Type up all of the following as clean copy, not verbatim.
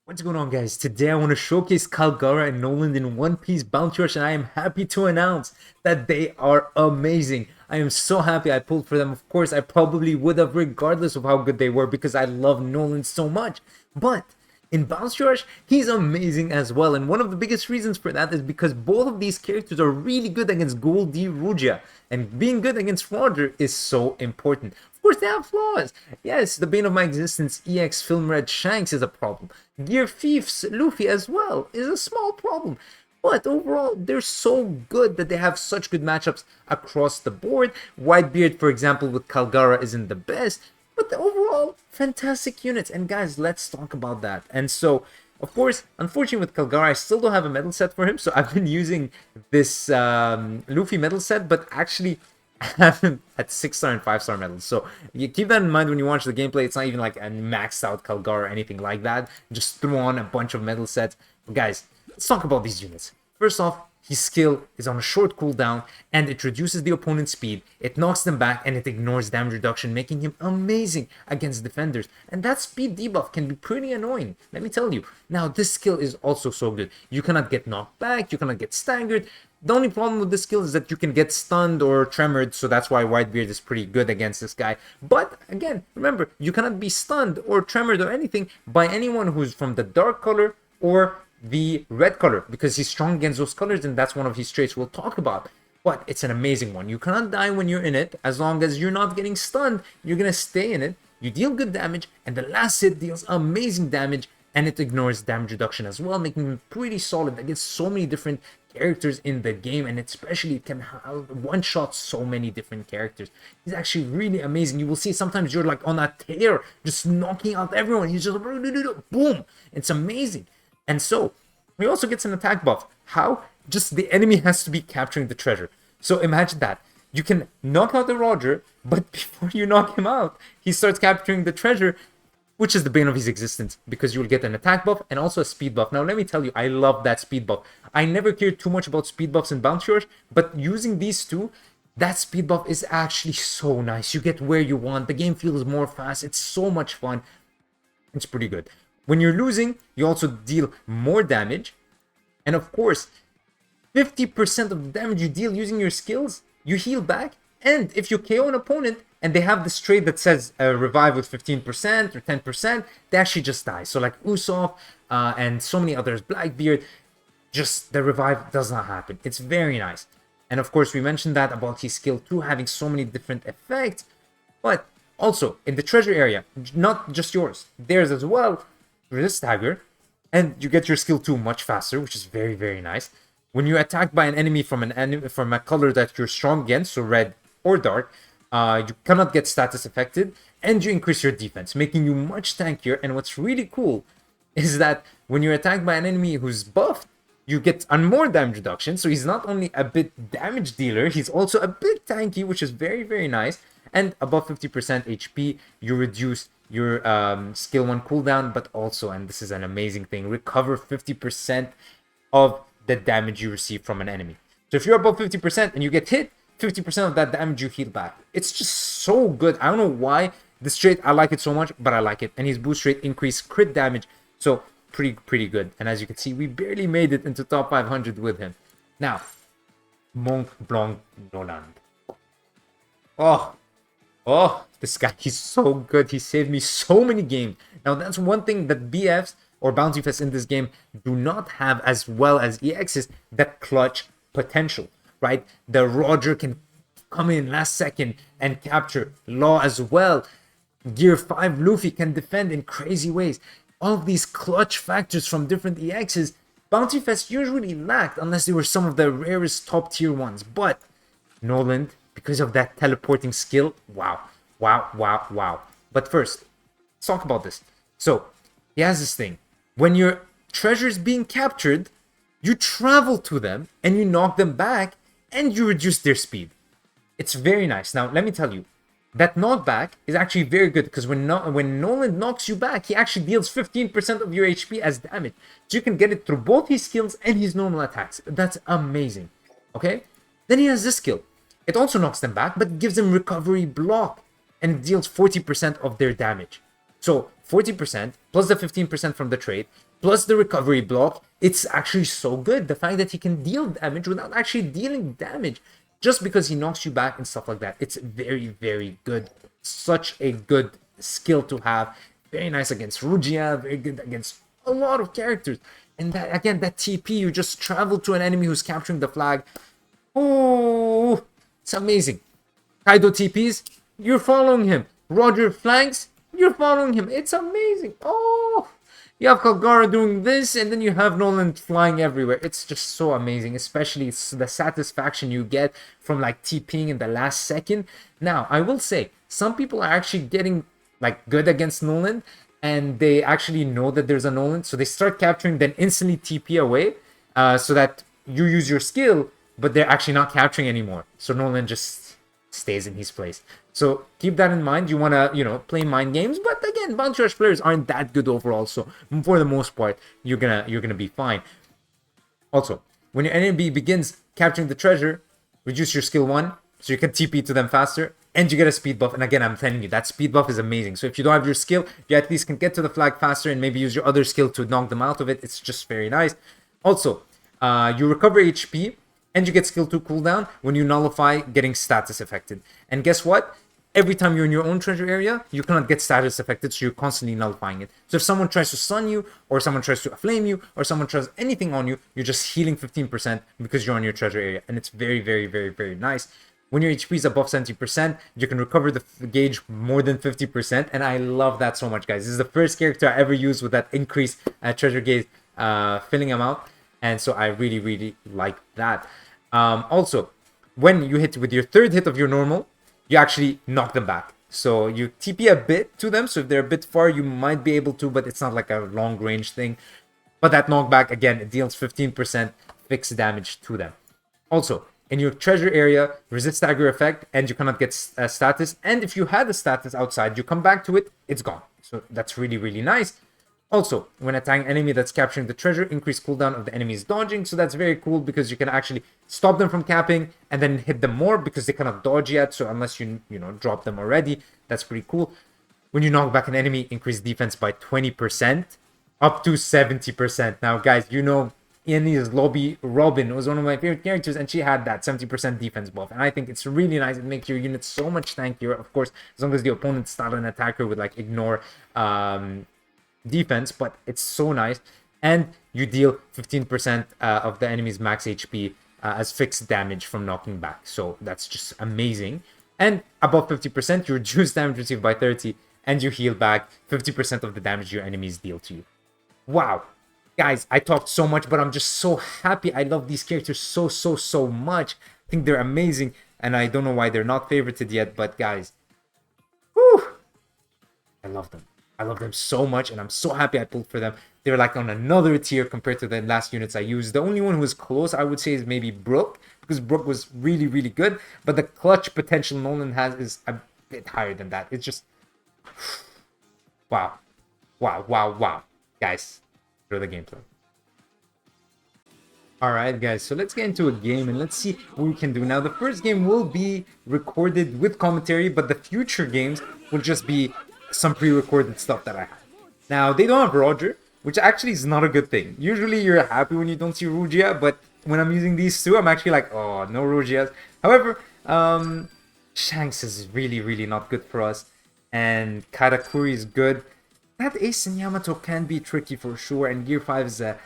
What's going on, guys? Today I want to showcase Calgara and Noland in One Piece Bounty Rush, and I am happy to announce that they are amazing. I am so happy I pulled for them. Of course, I probably would have regardless of how good they were because I love Noland so much. But in Bounty Rush, he's amazing as well, and one of the biggest reasons for that is because both of these characters are really good against Goldie Rugia, and being good against Roger is so important. Of course, they have flaws. Yes, the bane of my existence, EX Film Red Shanks, is a problem. Gear Thief's Luffy as well is a small problem. But overall, they're so good that they have such good matchups across the board. Whitebeard, for example, with Calgara isn't the best, but overall, fantastic units. And guys, let's talk about that. And so, of course, unfortunately with Calgara, I still don't have a medal set for him. So I've been using this Luffy medal set, but actually I haven't had 6-star and 5-star medals. So you keep that in mind when you watch the gameplay. It's not even like a maxed out Calgara or anything like that. Just throw on a bunch of medal sets. But guys, let's talk about these units. First off, his skill is on a short cooldown and it reduces the opponent's speed, it knocks them back, and it ignores damage reduction, making him amazing against defenders. And that speed debuff can be pretty annoying, let me tell you. Now, this skill is also so good. You cannot get knocked back, you cannot get staggered. The only problem with this skill is that you can get stunned or tremored, so that's why Whitebeard is pretty good against this guy. But again, remember, you cannot be stunned or tremored or anything by anyone who's from the dark color or the red color, because he's strong against those colors, and that's one of his traits we'll talk about. But it's an amazing one. You cannot die when you're in it. As long as you're not getting stunned, you're gonna stay in it. You deal good damage, and the last hit deals amazing damage, and it ignores damage reduction as well, making him pretty solid against so many different characters in the game, and especially it can one-shot so many different characters. He's actually really amazing. You will see sometimes you're like on a tear, just knocking out everyone. He's just boom. It's amazing. And so, he also gets an attack buff. How? Just the enemy has to be capturing the treasure. So imagine that. You can knock out the Roger, but before you knock him out, he starts capturing the treasure, which is the bane of his existence, because you will get an attack buff and also a speed buff. Now, let me tell you, I love that speed buff. I never cared too much about speed buffs in Bounty Rush, but using these two, that speed buff is actually so nice. You get where you want. The game feels more fast. It's so much fun. It's pretty good. When you're losing, you also deal more damage. And of course, 50% of the damage you deal using your skills, you heal back. And if you KO an opponent and they have this trait that says revive with 15% or 10%, they actually just die. So like Usopp and so many others, Blackbeard, just the revive does not happen. It's very nice. And of course, we mentioned that about his skill 2 having so many different effects. But also, in the treasure area, not just yours, theirs as well, resist stagger, and you get your skill 2 much faster, which is very, very nice. When you're attacked by an enemy from a color that you're strong against, so red or dark, you cannot get status affected, and you increase your defense, making you much tankier. And what's really cool is that when you're attacked by an enemy who's buffed, you get a more damage reduction. So he's not only a bit damage dealer, he's also a bit tanky, which is very, very nice. And above 50% HP, you reduce your skill 1 cooldown, but also, and this is an amazing thing, recover 50% of the damage you receive from an enemy. So if you're above 50% and you get hit, 50% of that damage you heal back. It's just so good. I don't know why this trait, I like it so much, but I like it. And his boost rate increased crit damage, so pretty good. And as you can see, we barely made it into top 500 with him. Now, Mont, Blanc, Noland. Oh, this guy, he's so good. He saved me so many games. Now, that's one thing that BFs or Bounty Fests in this game do not have as well as EXs, the clutch potential, right? The Roger can come in last second and capture. Law as well. Gear 5 Luffy can defend in crazy ways. All of these clutch factors from different EXs, Bounty Fests usually lacked unless they were some of the rarest top tier ones. But Noland, because of that teleporting skill, wow. But first, let's talk about this. So, he has this thing. When your treasure is being captured, you travel to them and you knock them back and you reduce their speed. It's very nice. Now, let me tell you, that knockback is actually very good because when Noland knocks you back, he actually deals 15% of your HP as damage. So you can get it through both his skills and his normal attacks. That's amazing. Okay? Then he has this skill. It also knocks them back, but gives them recovery block, and it deals 40% of their damage. So 40% plus the 15% from the trade, plus the recovery block, it's actually so good. The fact that he can deal damage without actually dealing damage, just because he knocks you back and stuff like that. It's very, very good. Such a good skill to have. Very nice against Rugia, very good against a lot of characters. And that, again, that TP, you just travel to an enemy who's capturing the flag. Oh, it's amazing. Kaido TPs, you're following him. Roger flanks, you're following him. It's amazing. Oh, you have KALGARA doing this, and then you have Noland flying everywhere. It's just so amazing, especially the satisfaction you get from like TPing in the last second. Now, I will say, some people are actually getting like good against Noland, and they actually know that there's a Noland, so they start capturing, then instantly TP away, so that you use your skill, but they're actually not capturing anymore. So Noland just stays in his place. So keep that in mind. You want to, you know, play mind games, but again, Bounty Rush players aren't that good overall, so for the most part, you're gonna be fine. Also, when your enemy begins capturing the treasure, reduce your skill 1, so you can TP to them faster, and you get a speed buff. And again, I'm telling you, that speed buff is amazing. So if you don't have your skill, you at least can get to the flag faster and maybe use your other skill to knock them out of it. It's just very nice. Also, you recover HP, and you get skill 2 cooldown when you nullify getting status affected. And guess what? Every time you're in your own treasure area, you cannot get status affected, so you're constantly nullifying it. So if someone tries to stun you, or someone tries to flame you, or someone tries anything on you, you're just healing 15% because you're on your treasure area. And it's very, very, very, very nice. When your HP is above 70%, you can recover the gauge more than 50%. And I love that so much, guys. This is the first character I ever used with that increased treasure gauge filling amount. And so I really, really like that. Also, when you hit with your third hit of your normal, you actually knock them back. So you TP a bit to them. So if they're a bit far, you might be able to, but it's not like a long range thing. But that knockback, again, it deals 15% fixed damage to them. Also, in your treasure area, resist stagger effect, and you cannot get a status. And if you had a status outside, you come back to it, it's gone. So that's really, really nice. Also, when attacking enemy that's capturing the treasure, increase cooldown of the enemy's dodging. So that's very cool because you can actually stop them from capping and then hit them more because they cannot dodge yet. So unless you drop them already, that's pretty cool. When you knock back an enemy, increase defense by 20%, up to 70%. Now, guys, you know, in his lobby, Robin was one of my favorite characters, and she had that 70% defense buff. And I think it's really nice. It makes your unit so much tankier. Of course, as long as the opponent's not an attacker with like ignore defense, but it's so nice. And you deal 15% of the enemy's max HP as fixed damage from knocking back. So that's just amazing. And above 50%, you reduce damage received by 30, and you heal back 50% of the damage your enemies deal to you. Wow. Guys, I talked so much, but I'm just so happy. I love these characters so much. I think they're amazing, and I don't know why they're not favorited yet, but guys, whew, I love them. I love them so much, and I'm so happy I pulled for them. They're like on another tier compared to the last units I used. The only one who was close, I would say, is maybe Brook, because Brook was really, really good, but the clutch potential Nolan has is a bit higher than that. It's just, wow. Guys, the gameplay. Alright guys, so let's get into a game and let's see what we can do. Now the first game will be recorded with commentary, but the future games will just be some pre-recorded stuff that I have. Now they don't have Roger, which actually is not a good thing. Usually you're happy when you don't see Rugia, but when I'm using these two, I'm actually like, oh, no Rugias. However, Shanks is really, really not good for us, and Karakuri is good. That Ace and Yamato can be tricky for sure, and Gear 5 is a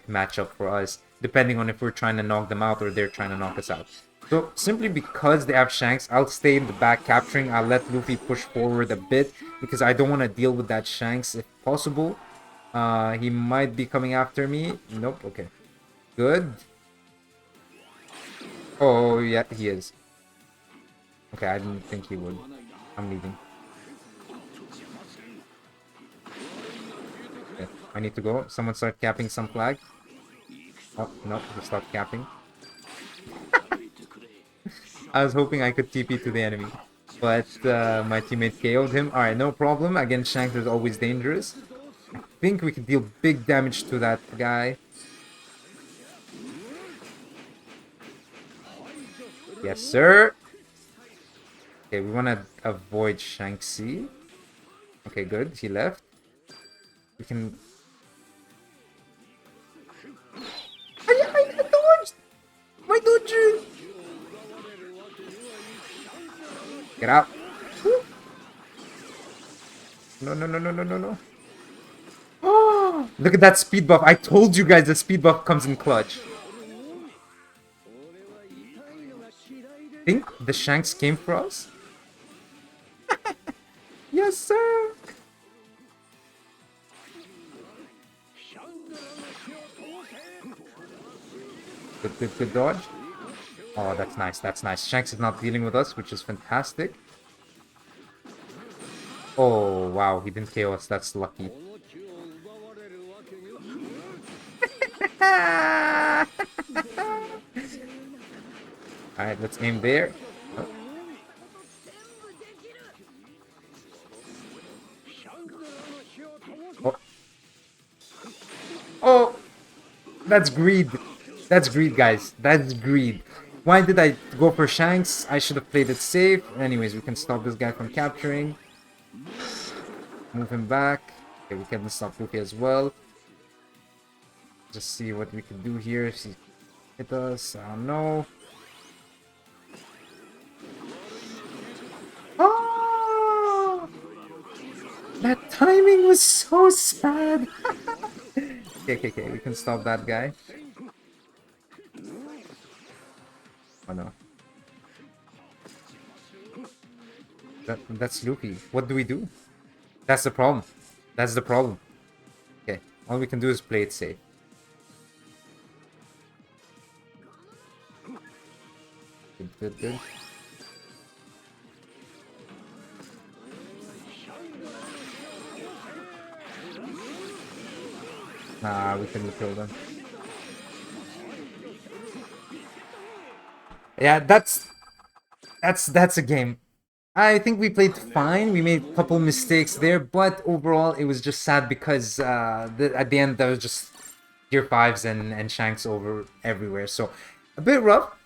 matchup for us, depending on if we're trying to knock them out or they're trying to knock us out. So, simply because they have Shanks, I'll stay in the back capturing. I'll let Luffy push forward a bit, because I don't want to deal with that Shanks if possible. He might be coming after me. Nope, okay. Good. Oh, yeah, he is. Okay, I didn't think he would. I'm leaving. I need to go. Someone start capping some flag. Oh, no, he stopped capping. I was hoping I could TP to the enemy, but my teammate KO'd him. Alright, no problem. Against Shanks is always dangerous. I think we could deal big damage to that guy. Yes, sir. Okay, we want to avoid Shanksy. Okay, good. He left. We can Get out. Woo. No, no, no, no, no, no, no. Oh, look at that speed buff. I told you guys the speed buff comes in clutch. Think the Shanks came for us? Yes, sir. Good, good, good dodge. Oh, that's nice. That's nice. Shanks is not dealing with us, which is fantastic. Oh, wow. He didn't KO us. That's lucky. Alright, let's aim there. Oh. Oh! That's greed. That's greed, guys. That's greed. Why did I go for Shanks? I should have played it safe. Anyways, we can stop this guy from capturing. Move him back. Okay, we can stop Luffy as well. Just see what we can do here. If he hit us, I don't know. Oh! That timing was so sad. Okay, we can stop that guy. Oh no. That's Luffy. What do we do? That's the problem. That's the problem. Okay, all we can do is play it safe. Good, good, good. Nah, we couldn't kill them. Yeah, that's a game. I think we played fine. We made a couple mistakes there, but overall it was just sad because at the end there was just tier 5s and Shanks over everywhere. So a bit rough.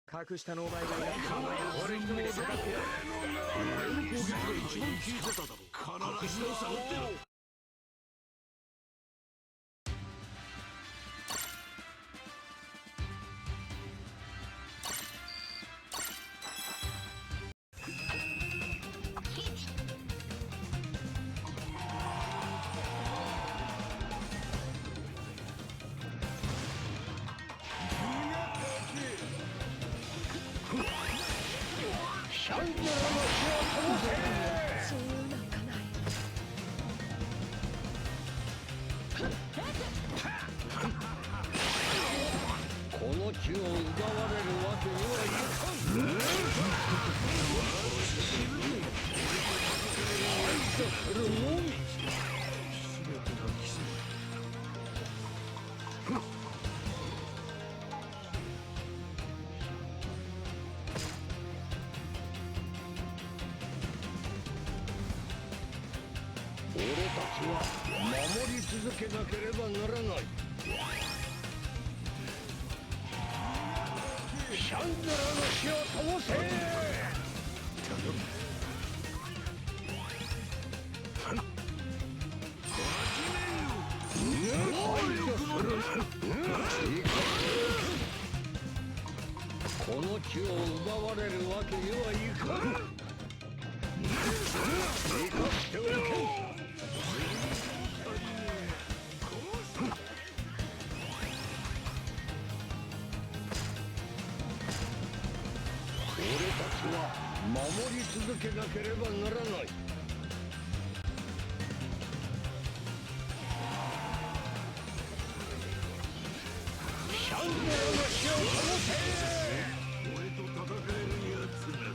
格下のお前がやる俺一人で戦ってやる。俺の攻撃が一番効いてただろ。格下を探ってろ。シャンドラの火を灯せ。そうなんかない。この地を奪われるわけにはいかん。排除するのみ。俺たちは守り続けなければならない。シャンドラの火を灯せ。排除する。この地を奪われるわけにはいかん。生かしてはいけん。俺たちは守り続けなければならない。シャンドラの火を灯せ。俺と戦えるやつなど。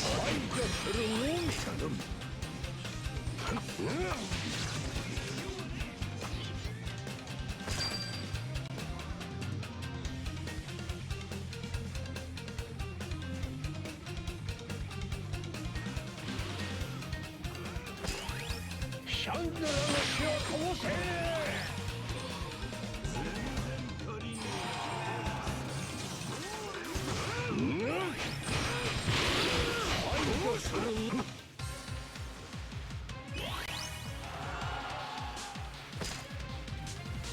排除するのみ。シャンドラの火を灯せ。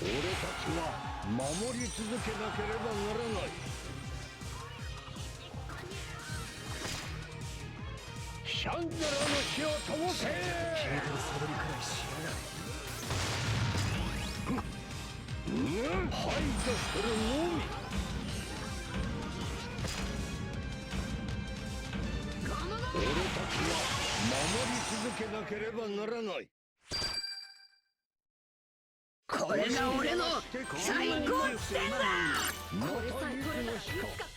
俺たちは守り続けなければならない。シャンドラの火を灯せ。消えてるサボりくらい知らない。排除するのみ。俺たちは守り続けなければならない。これが俺の最高地点だ。これさえ取れたらいつか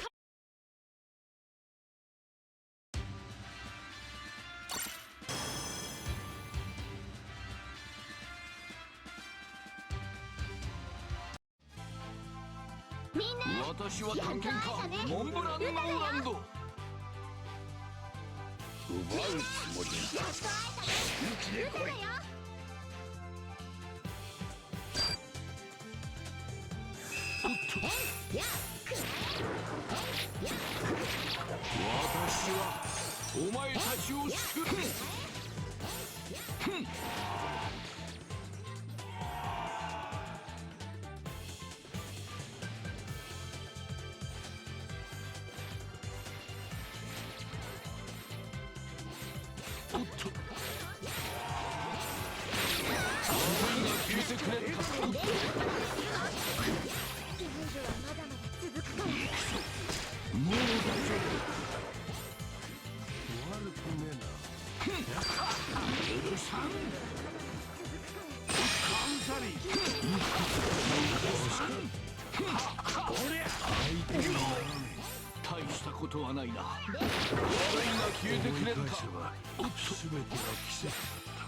みんな。私は探検家モンブランノーランド。奪うつもりだ。死ぬ気で来い。私はお前たちを救う。おっと。消えてくれ。もう大丈夫。悪くねえな。許さん。カウンサリー。おりゃ。大したことはないな。笑いが消えてくれるか。おっと。全てが奇跡だった。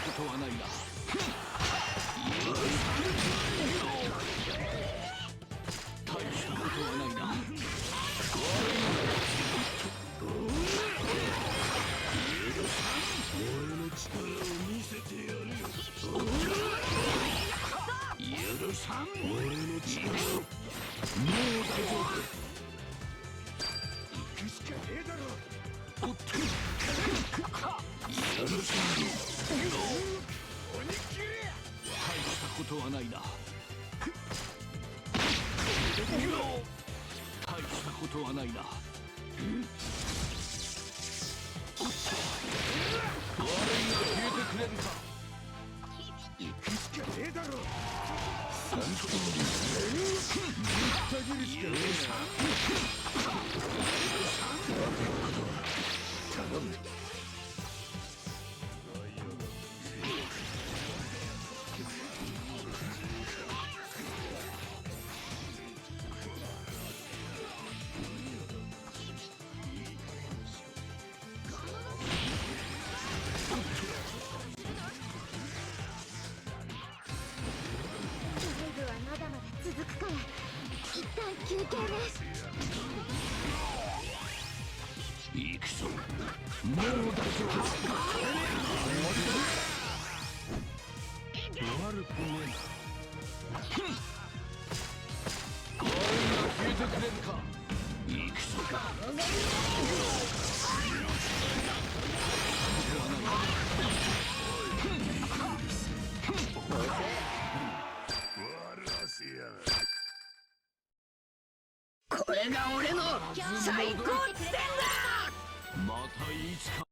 ことはないな。大したことはないな。俺の力を見せてやるよ。許さん。俺の力を。もう大丈夫。行くしかねえだろ。おっと。許さん。大したことはないな。大したことはないな。悪いが消えてくれるか。行くしかねえだろ。ぶった切るしかねえな。頼む。休憩です。行くぞ。もう大丈夫。悪くねえな。声が消えてくれるか。行くぞ。これが俺の最高地点だ。またいつか